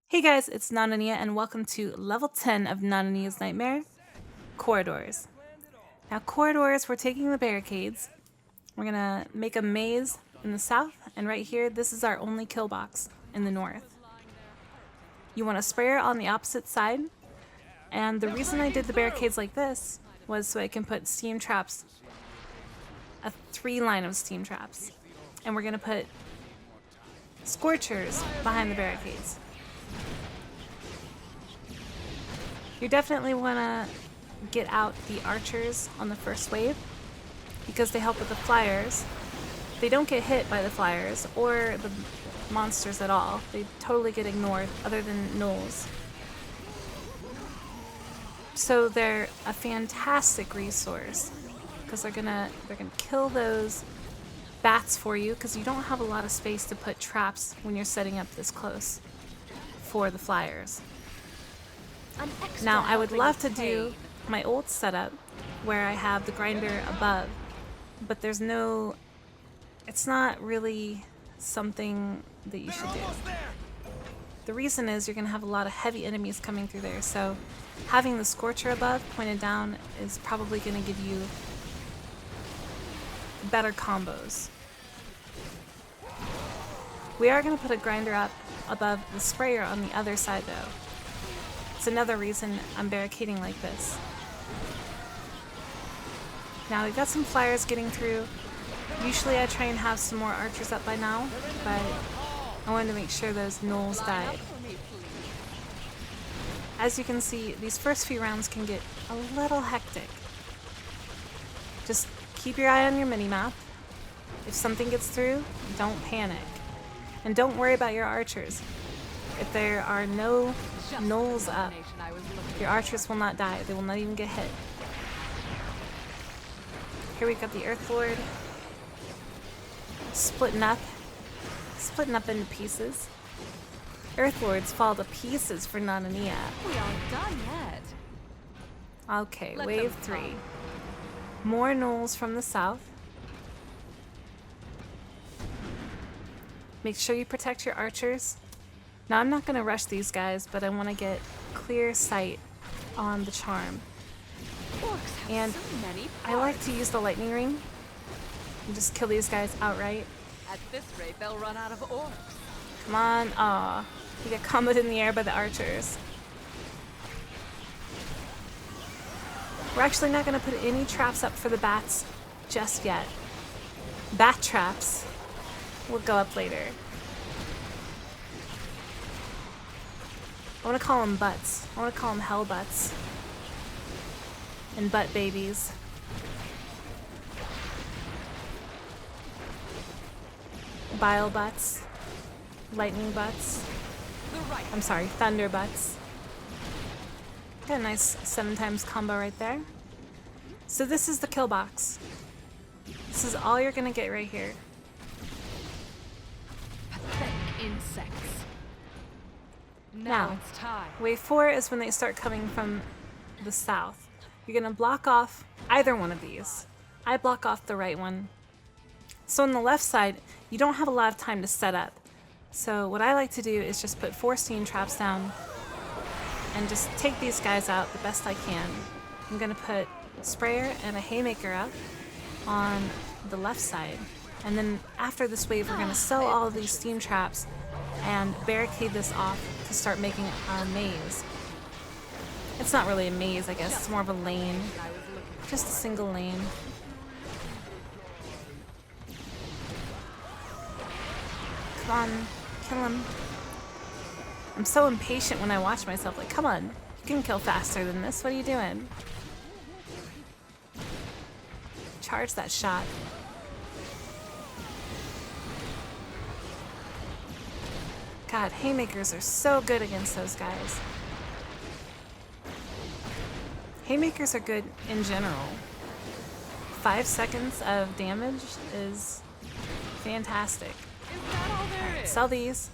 Hey guys, it's Nananea and welcome to level 10 of Nananea's Nightmare, Corridors. Now corridors, we're taking the barricades. We're gonna make a maze in the south, and right here, this is our only kill box in the north. You want a sprayer on the opposite side, and the reason I did the barricades like this was so I can put steam traps, a 3-line of steam traps. And we're gonna put scorchers behind the barricades. You definitely want to get out the archers on the first wave because they help with the flyers. They don't get hit by the flyers or the monsters at all. They totally get ignored other than gnolls. So they're a fantastic resource because they're gonna kill those bats for you because you don't have a lot of space to put traps when you're setting up this close for the flyers. Now, I would love to do my old setup where I have the grinder above, but it's not really something that you should do. The reason is you're going to have a lot of heavy enemies coming through there, so having the scorcher above pointed down is probably going to give you better combos. We are going to put a grinder up above the sprayer on the other side though. It's another reason I'm barricading like this. Now we've got some flyers getting through. Usually I try and have some more archers up by now, but I wanted to make sure those gnolls died. As you can see, these first few rounds can get a little hectic. Just keep your eye on your mini-map. If something gets through, don't panic. And don't worry about your archers. If there are no gnolls up, your archers will not die. They will not even get hit. Here we got the Earth Lord splitting up into pieces. Earth Lords fall to pieces for Nananea. We aren't done yet. Okay, wave 3. More gnolls from the south. Make sure you protect your archers. Now I'm not going to rush these guys, but I want to get clear sight on the charm. And I like to use the lightning ring and just kill these guys outright. At this rate, they'll run out of orcs. Come on. Aw. You get comboed in the air by the archers. We're actually not going to put any traps up for the bats just yet. Bat traps will go up later. I want to call them butts. I want to call them hell butts. And butt babies. Bile butts. Lightning butts. I'm sorry, thunder butts. Got a nice 7 times combo right there. So this is the kill box. This is all you're gonna get right here. Pathetic insects. Now, It's time. wave 4 is when they start coming from the south. You're gonna block off either one of these. I block off the right one. So on the left side, you don't have a lot of time to set up. So what I like to do is just put 4 steam traps down and just take these guys out the best I can. I'm gonna put a sprayer and a haymaker up on the left side. And then after this wave, we're gonna sell all of these steam traps and barricade this off to start making our maze. It's not really a maze, I guess. It's more of a lane. Just a single lane. Come on, kill him. I'm so impatient when I watch myself. Like, come on, you can kill faster than this. What are you doing? Charge that shot. God, haymakers are so good against those guys. Haymakers are good in general. 5 seconds of damage is fantastic. Is that all there Alright, is? sell these.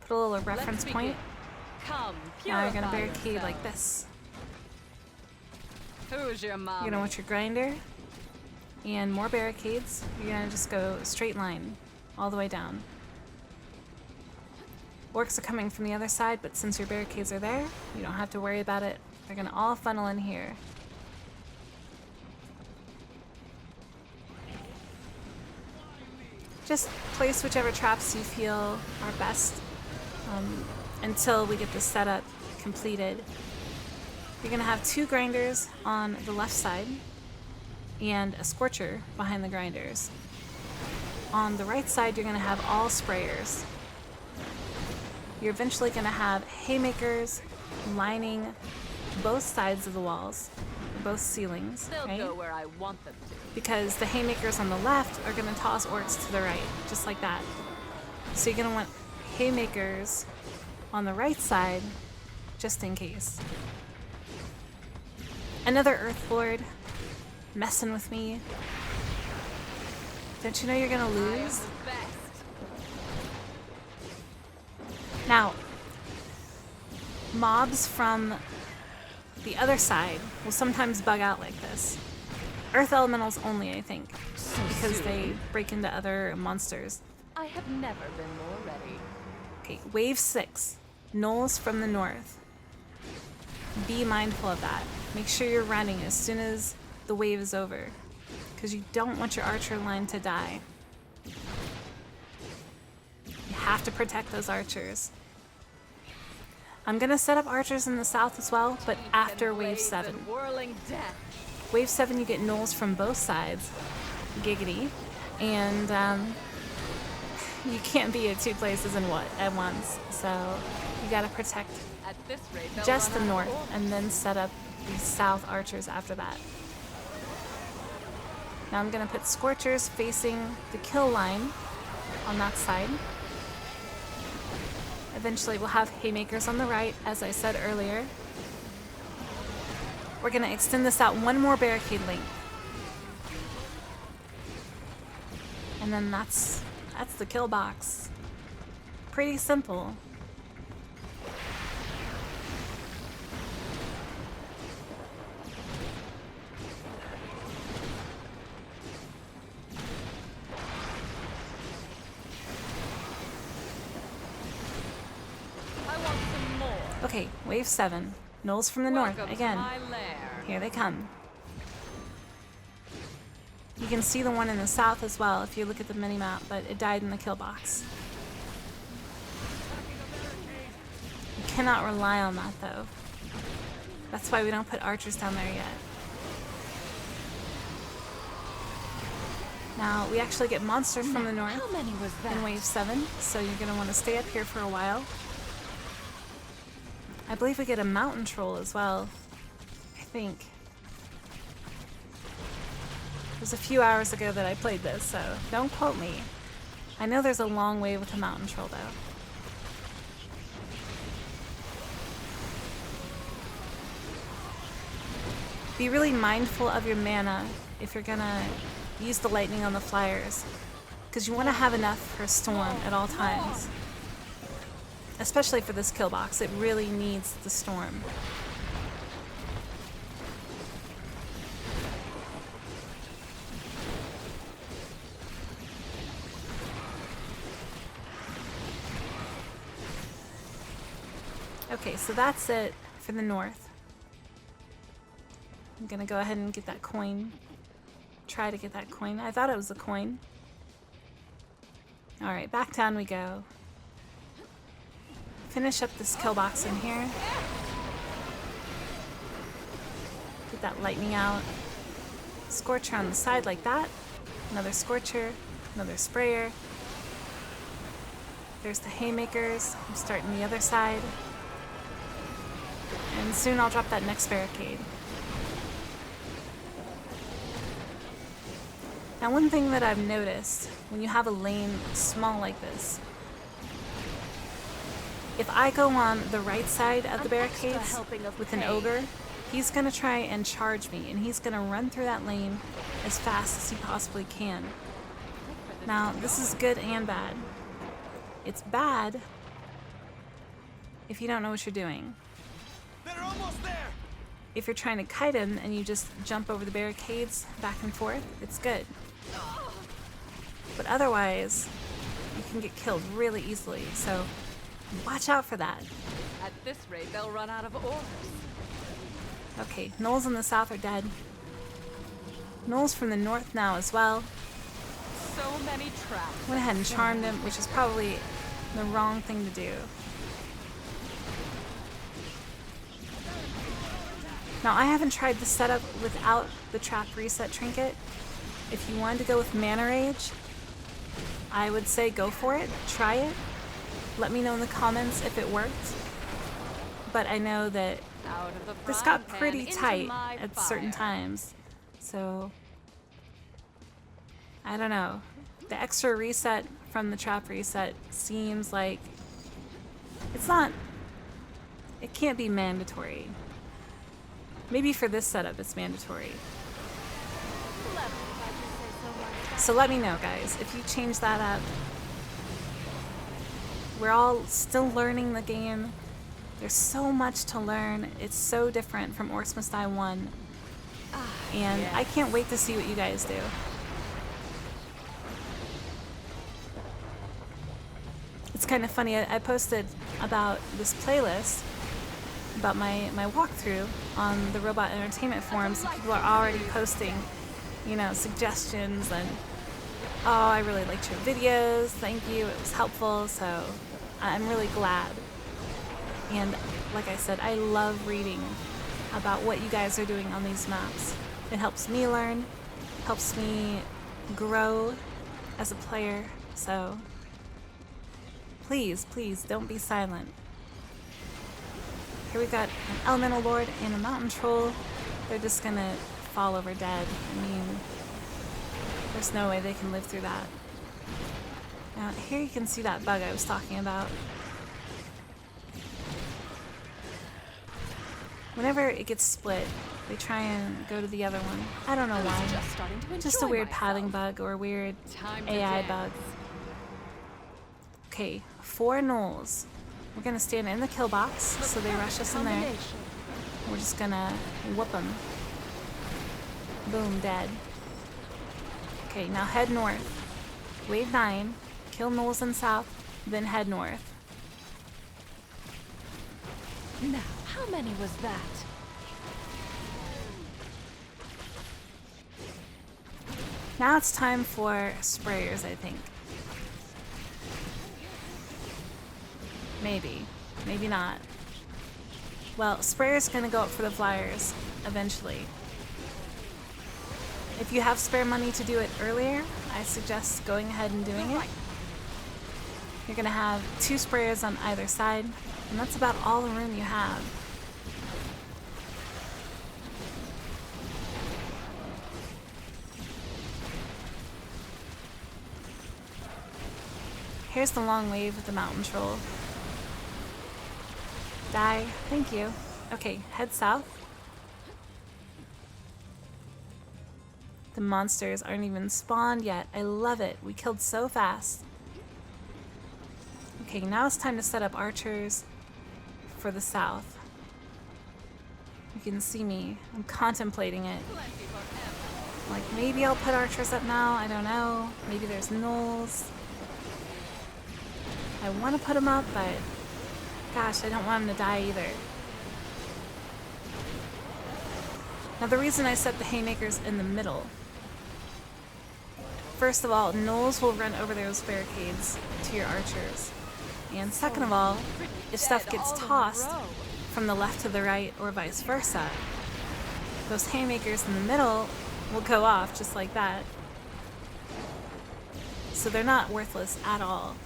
Put a little reference Let's point. Come, Now you're gonna purify barricade yourself. like this. Who's your mom? You're gonna want your grinder and more barricades. You're gonna just go straight line all the way down. Orcs are coming from the other side, but since your barricades are there, you don't have to worry about it. They're gonna all funnel in here. Just place whichever traps you feel are best until we get the setup completed. You're gonna have 2 grinders on the left side and a scorcher behind the grinders. On the right side, you're gonna have all sprayers. You're eventually gonna have haymakers lining both sides of the walls, both ceilings, They'll right? go where I want them to. Because the haymakers on the left are gonna toss orcs to the right, just like that. So you're gonna want haymakers on the right side, just in case. Another Earth Lord messing with me. Don't you know you're gonna lose? Best. Now, mobs from the other side will sometimes bug out like this. Earth elementals only, I think, because they break into other monsters. I have never been more ready. Okay, wave 6, gnolls from the north. Be mindful of that. Make sure you're running as soon as the wave is over, because you don't want your archer line to die. You have to protect those archers. I'm gonna set up archers in the south as well, but after wave 7. Whirling death. Wave 7, you get gnolls from both sides. Giggity. And you can't be at 2 places at once, so you gotta protect At this rate, they'll just run the out north of orcs. and then set up the south archers after that. Now I'm gonna put scorchers facing the kill line on that side. Eventually we'll have haymakers on the right, as I said earlier. We're gonna extend this out 1 more barricade length. And then that's the kill box. Pretty simple. I want some more. Okay, wave 7. Gnolls from the north, Welcome again. to my lair. Here they come. You can see the one in the south as well if you look at the mini-map, but it died in the kill box. You cannot rely on that though. That's why we don't put archers down there yet. Now, we actually get monsters from the north How many was that? in wave 7, so you're going to want to stay up here for a while. I believe we get a mountain troll as well. I think. It was a few hours ago that I played this, so don't quote me. I know there's a long way with a mountain troll though. Be really mindful of your mana if you're gonna use the lightning on the flyers, because you want to have enough for a storm at all times. Especially for this kill box, it really needs the storm. Okay, so that's it for the north. I'm gonna go ahead and get that coin. Try to get that coin. I thought it was a coin. Alright, back down we go. Finish up this kill box in here. Get that lightning out. Scorcher on the side like that. Another scorcher. Another sprayer. There's the haymakers. I'm starting the other side. And soon I'll drop that next barricade. Now, one thing that I've noticed when you have a lane small like this, if I go on the right side of the barricades with an ogre, he's going to try and charge me, and he's going to run through that lane as fast as he possibly can. Now, this is good and bad. It's bad if you don't know what you're doing. They're almost there. If you're trying to kite him and you just jump over the barricades back and forth, it's good. But otherwise, you can get killed really easily. So Watch out for that. At this rate, they'll run out of ores. Okay, gnolls in the south are dead. Gnolls from the north now as well. So many traps. Went ahead and charmed him, which is probably the wrong thing to do. Now, I haven't tried this setup without the trap reset trinket. If you wanted to go with Mana Rage, I would say go for it. Try it. Let me know in the comments if it worked. But I know that Out of the this frying got pan pretty into tight my at certain fire. times. So, I don't know. The extra reset from the trap reset seems like it's not, it can't be mandatory. Maybe for this setup it's mandatory. So let me know, guys, if you change that up. We're all still learning the game. There's so much to learn. It's so different from Orcs Must Die 1. And I can't wait to see what you guys do. It's kind of funny, I posted about this playlist, about my walkthrough on the Robot Entertainment forums, and people are already posting, you know, suggestions and, oh, I really liked your videos, thank you, it was helpful, so I'm really glad. And like I said, I love reading about what you guys are doing on these maps. It helps me learn, helps me grow as a player, so please, please don't be silent. Here we got an Elemental Lord and a Mountain Troll. They're just gonna fall over dead. I mean, there's no way they can live through that. Now, here you can see that bug I was talking about. Whenever it gets split, they try and go to the other one. I don't know why. Just starting to Just a enjoy weird myself. pathing bug or a weird Time to AI dance. bug. Okay, 4 gnolls. We're gonna stand in the kill box, so they rush us in there. Combination. We're just gonna whoop them. Boom, dead. Okay, now head north. Wave 9, kill gnolls in south, then head north. Now, how many was that? Now it's time for sprayers, I think. Maybe. Maybe not. Well, sprayer's gonna go up for the flyers eventually. If you have spare money to do it earlier, I suggest going ahead and doing it. You're gonna have 2 sprayers on either side, and that's about all the room you have. Here's the long wave with the Mountain Troll. Die. Thank you. Okay, head south. The monsters aren't even spawned yet. I love it. We killed so fast. Okay, now it's time to set up archers for the south. You can see me. I'm contemplating it. Like, maybe I'll put archers up now. I don't know. Maybe there's gnolls. I want to put them up, but gosh, I don't want them to die either. Now, the reason I set the haymakers in the middle, first of all, gnolls will run over those barricades to your archers. And second of all, if stuff gets tossed from the left to the right or vice versa, those haymakers in the middle will go off just like that. So they're not worthless at all.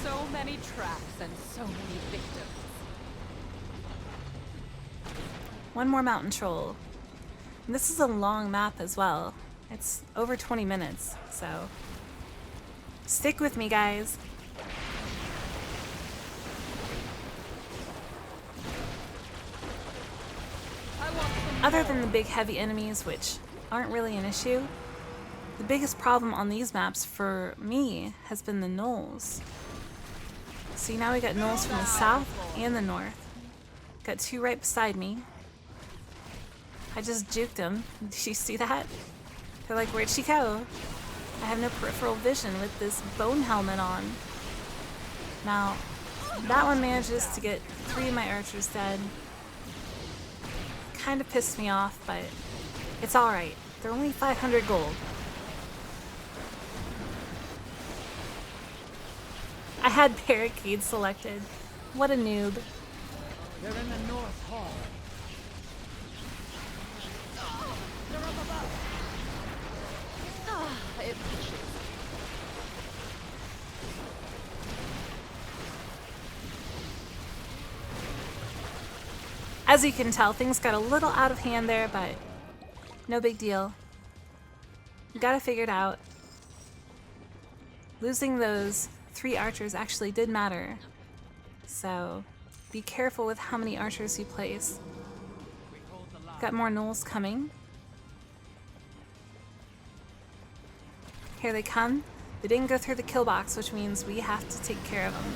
So many traps and so many victims. One more Mountain Troll. And this is a long map as well. It's over 20 minutes, so stick with me, guys. I want some Other more. than the big heavy enemies, which aren't really an issue, the biggest problem on these maps for me has been the gnolls. See, now we got gnolls from the south and the north. Got 2 right beside me. I just juked them. Did you see that? They're like, where'd she go? I have no peripheral vision with this bone helmet on. Now, that one manages to get 3 of my archers dead. Kind of pissed me off, but it's alright. They're only 500 gold. I had barricades selected. What a noob. They're in the North Hall. They're up above. It pushes. As you can tell, things got a little out of hand there, but no big deal. Got it figured out. Losing those 3 archers actually did matter. So be careful with how many archers you place. Got more gnolls coming. Here they come. They didn't go through the kill box, which means we have to take care of them.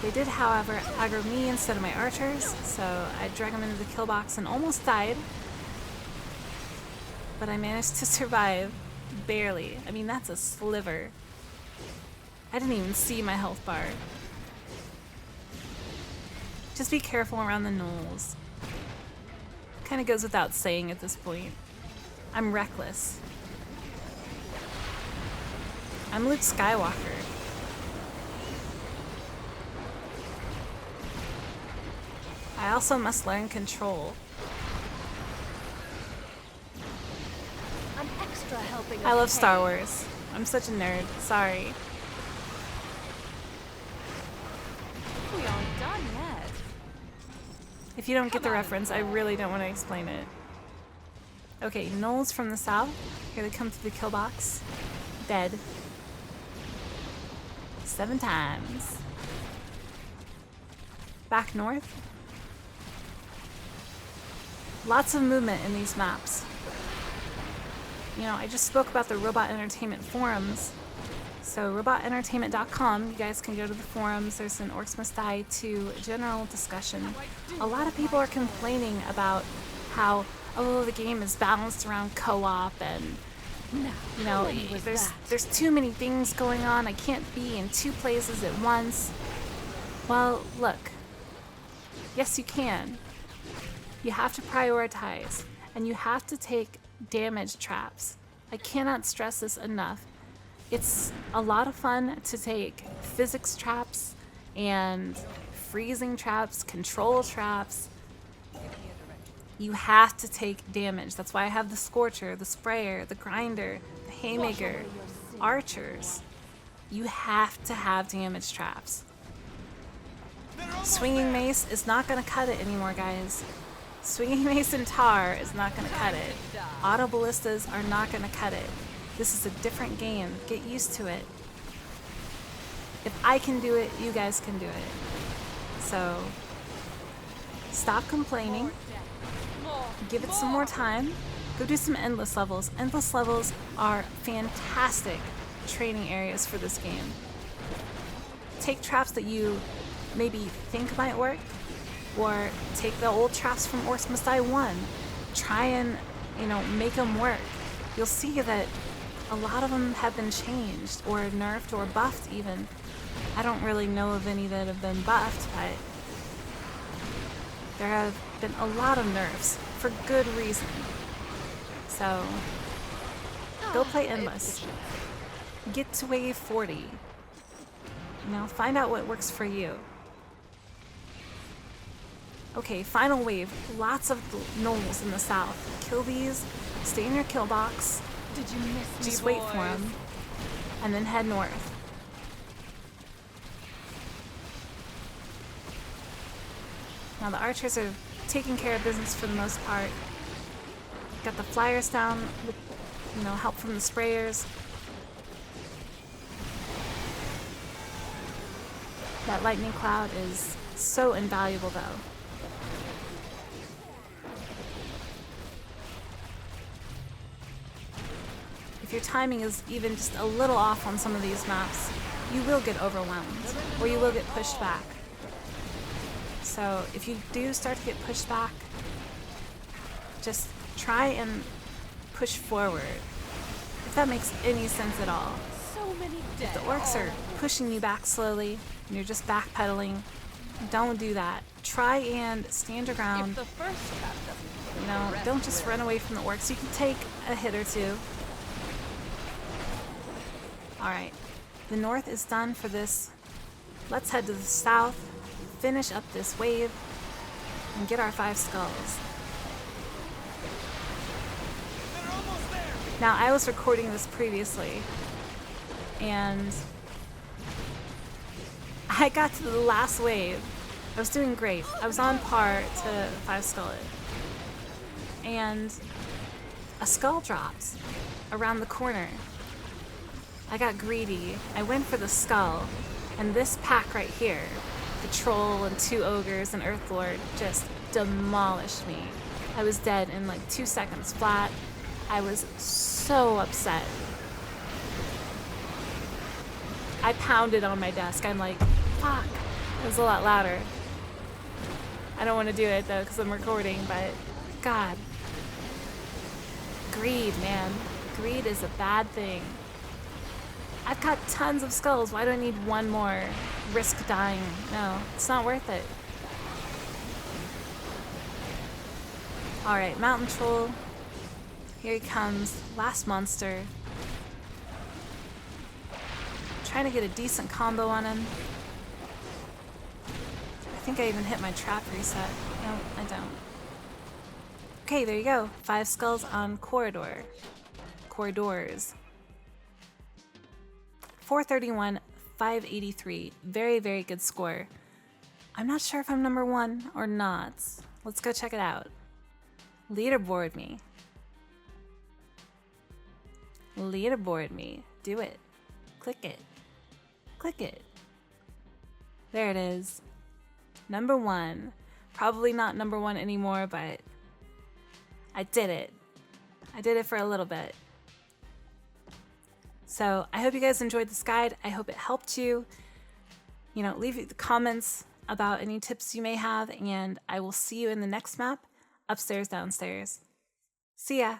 They did, however, aggro me instead of my archers, so I dragged them into the kill box and almost died. But I managed to survive. Barely. I mean, that's a sliver. I didn't even see my health bar. Just be careful around the gnolls. Kind of goes without saying at this point. I'm reckless. I'm Luke Skywalker. I also must learn control. An extra helping of I love Star pain. Wars. I'm such a nerd. Sorry. We aren't done yet. If you don't get the Come on, reference, I really don't want to explain it. Okay, gnolls from the south. Here they come through the kill box. Dead. 7 times. Back north. Lots of movement in these maps. You know, I just spoke about the Robot Entertainment forums. So robotentertainment.com, you guys can go to the forums. There's an Orcs Must Die 2 general discussion. A lot of people are complaining about how, oh, the game is balanced around co-op and, Now, you how know, many was that? there's too many things going on. I can't be in 2 places at once. Well, look. Yes, you can. You have to prioritize, and you have to take damage traps. I cannot stress this enough. It's a lot of fun to take physics traps and freezing traps, control traps. You have to take damage. That's why I have the Scorcher, the Sprayer, the Grinder, the Haymaker, Archers. You have to have damage traps. Swinging Mace is not going to cut it anymore, guys. Swinging Mace and Tar is not going to cut it. Auto Ballistas are not going to cut it. This is a different game. Get used to it. If I can do it, you guys can do it. So, stop complaining. Give it some more time. Go do some endless levels. Endless levels are fantastic training areas for this game. Take traps that you maybe think might work, or take the old traps from Orcs Must Die 1. Try and, you know, make them work. You'll see that a lot of them have been changed, or nerfed, or buffed even. I don't really know of any that have been buffed, but there have been a lot of nerfs for good reason. So, go play Endless. Get to wave 40. You know, find out what works for you. Okay, final wave. Lots of gnolls in the south. Kill these, stay in your kill box, Did you miss me, just wait for boys? them, and then head north. Now the archers are taking care of business for the most part. Got the flyers down with, you know, help from the sprayers. That lightning cloud is so invaluable though. If your timing is even just a little off on some of these maps, you will get overwhelmed, or you will get pushed back. So if you do start to get pushed back, just try and push forward, if that makes any sense at all. So many dead. The orcs are pushing you back slowly. and you're just backpedaling, don't do that. Try and stand your If ground. the first trap doesn't kill You know, the rest don't just will. run away from the orcs. You can take a hit or two. Alright, the north is done for this. Let's head to the south, finish up this wave, and get our 5 skulls. They're almost there! Now, I was recording this previously, and I got to the last wave. I was doing great. I was on par to 5 skull it. And a skull dropped around the corner. I got greedy. I went for the skull, and this pack right here, the troll and 2 ogres and Earthlord, just demolished me. I was dead in like 2 seconds flat. I was so upset. I pounded on my desk. I'm like, fuck. It was a lot louder. I don't want to do it though because I'm recording, but God. Greed, man. Greed is a bad thing. I've got tons of skulls. Why do I need one more? Risk dying. No, it's not worth it. Alright, Mountain Troll. Here he comes. Last monster. Trying to get a decent combo on him. I think I even hit my trap reset. No, I don't. Okay, there you go. 5 skulls on corridor. Corridors. 431, 583. Very, very good score. I'm not sure if I'm number 1 or not. Let's go check it out. Leaderboard me. Leaderboard me. Do it. Click it. Click it. There it is. Number 1. Probably not number 1 anymore, but I did it. I did it for a little bit. So I hope you guys enjoyed this guide. I hope it helped you. You know, leave the comments about any tips you may have, and I will see you in the next map, upstairs, downstairs. See ya.